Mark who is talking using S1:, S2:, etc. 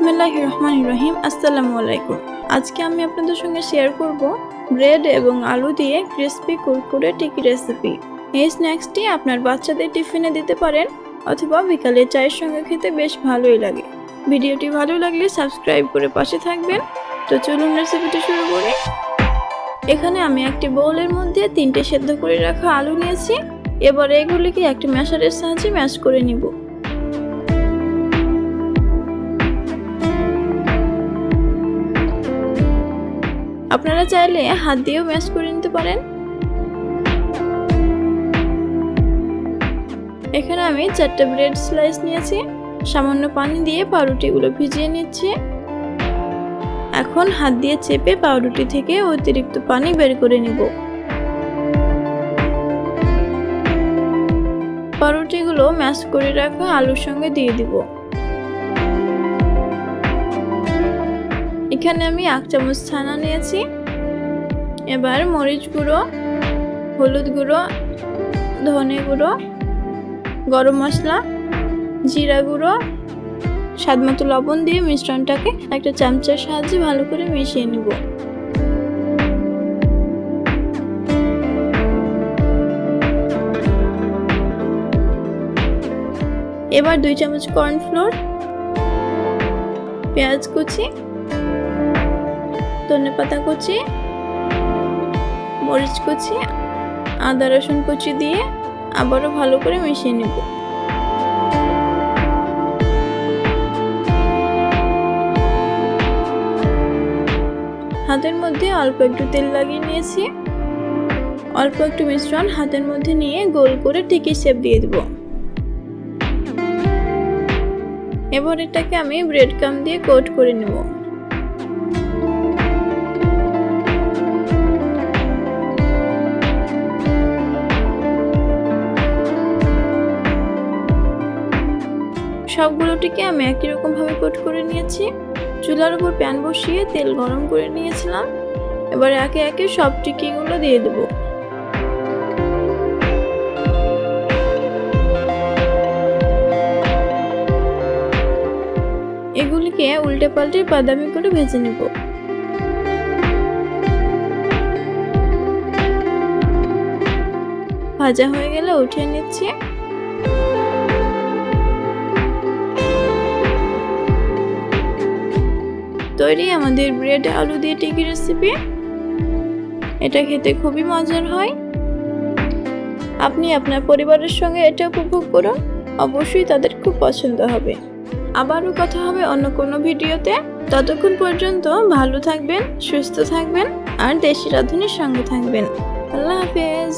S1: বিসমিল্লাহির রহমানির রহিম। আসসালামু আলাইকুম। আজকে আমি আপনাদের সঙ্গে শেয়ার করব ব্রেড এবং আলু দিয়ে ক্রিস্পি কুরকুরে টিকি রেসিপি। এই স্ন্যাক্সটি আপনার বাচ্চাদের টিফিনে দিতে পারেন অথবা বিকালে চায়ের সঙ্গে খেতে বেশ ভালোই লাগে। ভিডিওটি ভালো লাগলে সাবস্ক্রাইব করে পাশে থাকবেন। তো চলুন রেসিপিটি শুরু করি। এখানে আমি একটি বোলের মধ্যে 3টে সেদ্ধ করে রাখা আলু নিয়েছি। এবার এগুলিকে একটি ম্যাশারের সাহায্যে ম্যাশ করে নিব। আপনারা চাইলে হাত দিয়েও ম্যাশ করে নিতে পারেন। এখানে আমি 4টে ব্রেড স্লাইস নিয়েছি। সামান্য পানি দিয়ে পাউরুটিগুলো ভিজিয়ে নিচ্ছি। এখন হাত দিয়ে চেপে পাউরুটি থেকে অতিরিক্ত পানি বের করে নিব। পাউরুটিগুলো ম্যাশ করে রাখা আলুর সঙ্গে দিয়ে দিব। এখানে আমি 1 চামচ ছানা নিয়েছি। এবার মরিচ গুঁড়ো, হলুদ গুঁড়ো, ধনে গুঁড়ো, গরম মশলা, জিরা গুঁড়ো, স্বাদমতো লবণ দিয়ে মিশ্রণটাকে একটা চামচের সাহায্যে ভালো করে মিশিয়ে নিব। এবার 2 চামচ কর্নফ্লোর, পেঁয়াজ কুচি, ধনেপাতা কুচি, মরিচ কুচি, আদা রসুন কুচি দিয়ে আবারও ভালো করে মিশিয়ে নেব। হাতের মধ্যে অল্প একটু তেল লাগিয়ে নিয়েছি। অল্প একটু মিশ্রণ হাতের মধ্যে নিয়ে গোল করে টিকি শেপ দিয়ে দেব। এবার এটাকে আমি ব্রেড ক্রাম্ব দিয়ে কোট করে নেব। সবগুলোটিকে আমি একই রকম ভাবে কোট করে নিয়েছি। চুলার উপর প্যান বসিয়ে তেল গরম করে নিয়েছিলাম। এবার একে একে সব টিকিগুলো দিয়ে দেব। এগুলিকে উল্টে পাল্টে বাদামি করে ভেজে নেব। ভাজা হয়ে গেলে উঠিয়ে নিচ্ছি। তৈরি আমাদের ব্রেড আলু দিয়ে টিকি রেসিপি। এটা খেতে খুবই মজার হয়। আপনি আপনার পরিবারের সঙ্গে এটা উপভোগ করুন, অবশ্যই তাদের খুব পছন্দ হবে। আবারও কথা হবে অন্য কোনো ভিডিওতে। ততক্ষণ পর্যন্ত ভালো থাকবেন, সুস্থ থাকবেন আর দেশি রাঁধুনির সঙ্গে থাকবেন। আল্লাহ হাফেজ।